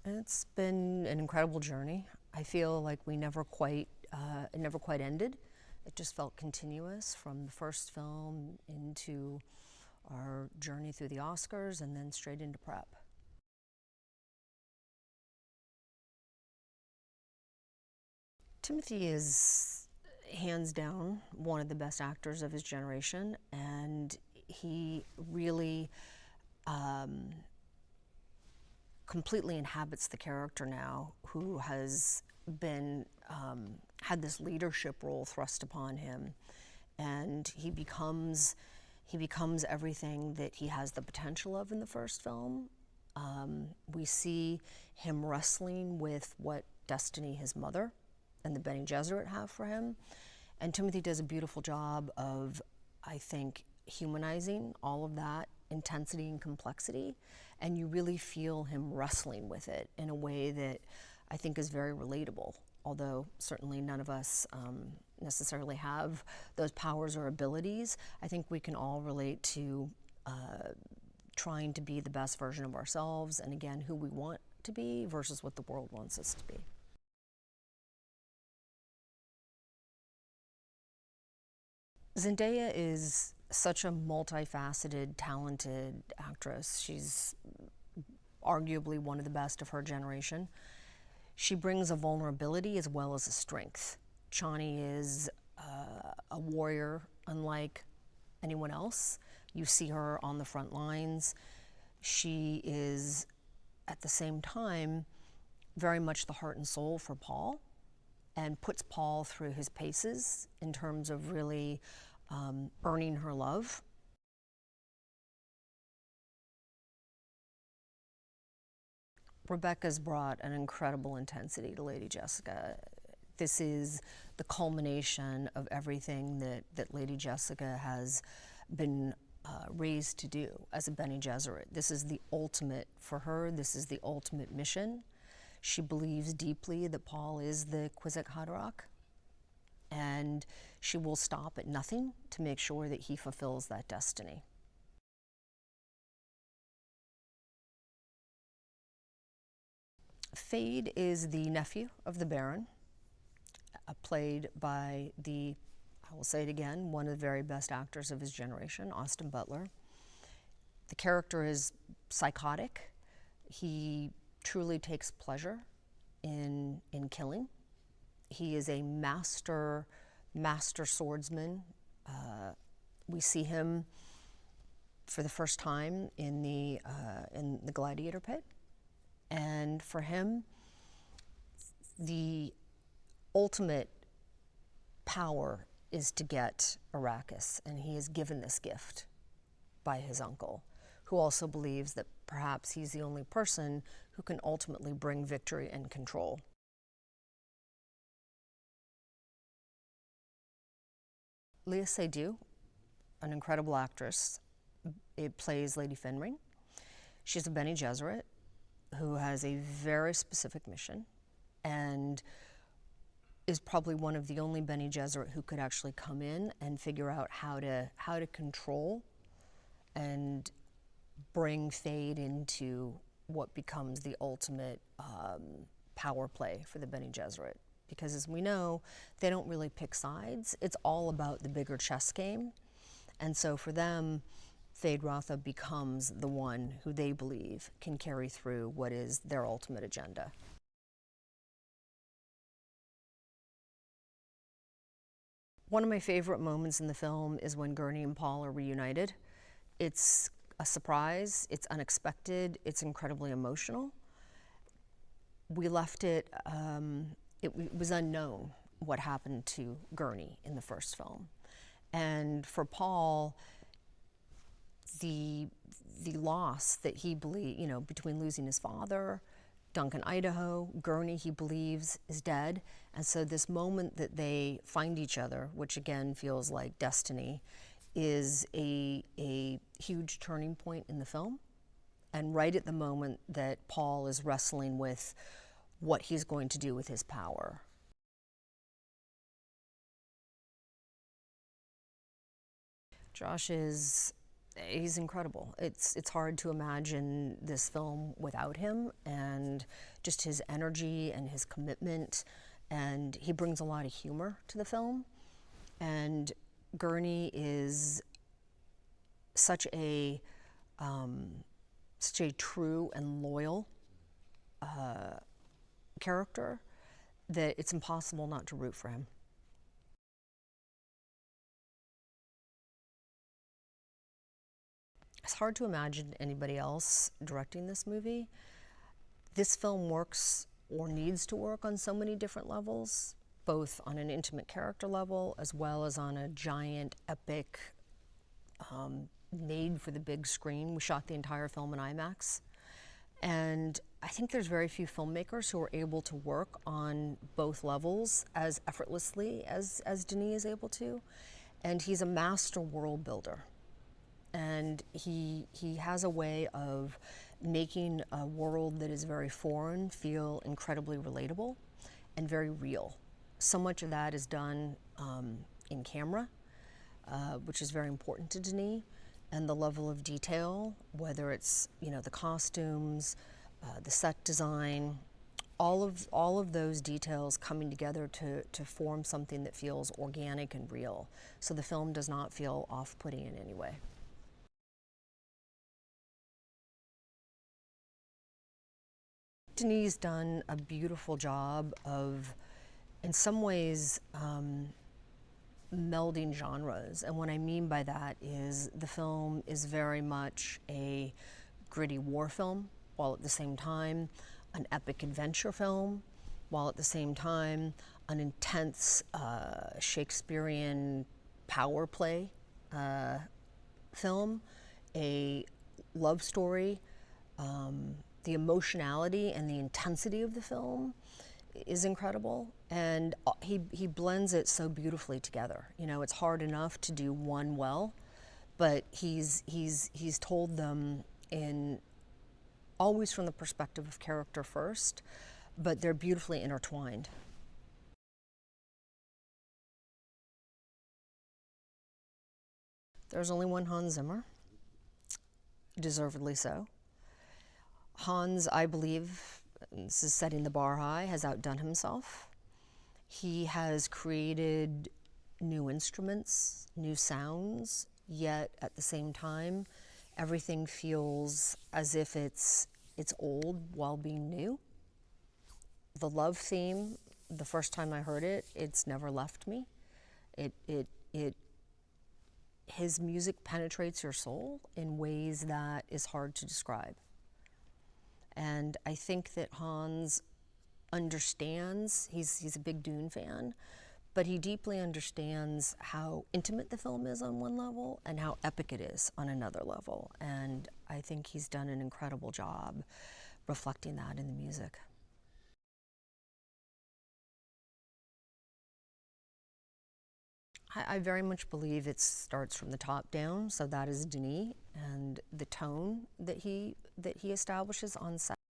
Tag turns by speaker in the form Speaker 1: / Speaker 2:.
Speaker 1: It's been an incredible journey. I feel like it never quite ended. It just felt continuous from the first film into our journey through the Oscars and then straight into prep. Timothy is hands down one of the best actors of his generation, and he really completely inhabits the character now, who has been had this leadership role thrust upon him, and he becomes everything that he has the potential of in the first film. We see him wrestling with what destiny his mother and the Bene Gesserit have for him, and Timothy does a beautiful job of, I think, humanizing all of that intensity and complexity, and you really feel him wrestling with it in a way that I think is very relatable, although certainly none of us necessarily have those powers or abilities. I think we can all relate to trying to be the best version of ourselves, and again, who we want to be versus what the world wants us to be. Zendaya is such a multifaceted, talented actress. She's arguably one of the best of her generation. She brings a vulnerability as well as a strength. Chani is a warrior unlike anyone else. You see her on the front lines. She is, at the same time, very much the heart and soul for Paul, and puts Paul through his paces in terms of really earning her love. Rebecca's brought an incredible intensity to Lady Jessica. This is the culmination of everything that Lady Jessica has been raised to do as a Bene Gesserit. This is the ultimate for her. This is the ultimate mission. She believes deeply that Paul is the Kwisatz Haderach, and she will stop at nothing to make sure that he fulfills that destiny. Fade is the nephew of the Baron, played by I will say it again, one of the very best actors of his generation, Austin Butler. The character is psychotic. He truly takes pleasure in killing. He is a master swordsman. We see him for the first time in the gladiator pit. And for him, the ultimate power is to get Arrakis, and he is given this gift by his uncle, who also believes that perhaps he's the only person who can ultimately bring victory and control. Léa Seydoux, an incredible actress, plays Lady Finring. She's a Bene Gesserit who has a very specific mission, and is probably one of the only Bene Gesserit who could actually come in and figure out how to control and bring Fade into what becomes the ultimate power play for the Bene Gesserit. Because as we know, they don't really pick sides. It's all about the bigger chess game. And so for them, Feyd-Rautha becomes the one who they believe can carry through what is their ultimate agenda. One of my favorite moments in the film is when Gurney and Paul are reunited. It's a surprise, it's unexpected, it's incredibly emotional. We left it was unknown what happened to Gurney in the first film. And for Paul, the loss that he believed, between losing his father, Duncan, Idaho, Gurney, he believes is dead. And so this moment that they find each other, which again feels like destiny, is a huge turning point in the film. And right at the moment that Paul is wrestling with what he's going to do with his power. Josh he's incredible. It's hard to imagine this film without him, and just his energy and his commitment, and he brings a lot of humor to the film. And Gurney is such a true and loyal character that it's impossible not to root for him. It's hard to imagine anybody else directing this movie. This film works or needs to work on so many different levels, both on an intimate character level as well as on a giant, epic, made for the big screen. We shot the entire film in IMAX. And I think there's very few filmmakers who are able to work on both levels as effortlessly as Denis is able to. And he's a master world builder. And he has a way of making a world that is very foreign feel incredibly relatable and very real. So much of that is done in camera, which is very important to Denis, and the level of detail, whether it's the costumes, the set design, all of those details coming together to form something that feels organic and real. So the film does not feel off-putting in any way. Denis done a beautiful job of, in some ways, melding genres. And what I mean by that is the film is very much a gritty war film, while at the same time an epic adventure film, while at the same time an intense Shakespearean power play film, a love story. The emotionality and the intensity of the film is incredible, and he blends it so beautifully together. It's hard enough to do one well, but he's told them in always from the perspective of character first, but they're beautifully intertwined. There's only one Hans Zimmer, deservedly so. Hans, I believe, this is setting the bar high, has outdone himself. He has created new instruments, new sounds, yet at the same time, everything feels as if it's old while being new. The love theme, the first time I heard it, it's never left me. His music penetrates your soul in ways that is hard to describe. And I think that Hans understands, he's a big Dune fan, but he deeply understands how intimate the film is on one level and how epic it is on another level. And I think he's done an incredible job reflecting that in the music. I very much believe it starts from the top down, so that is Denis, and the tone that he establishes on set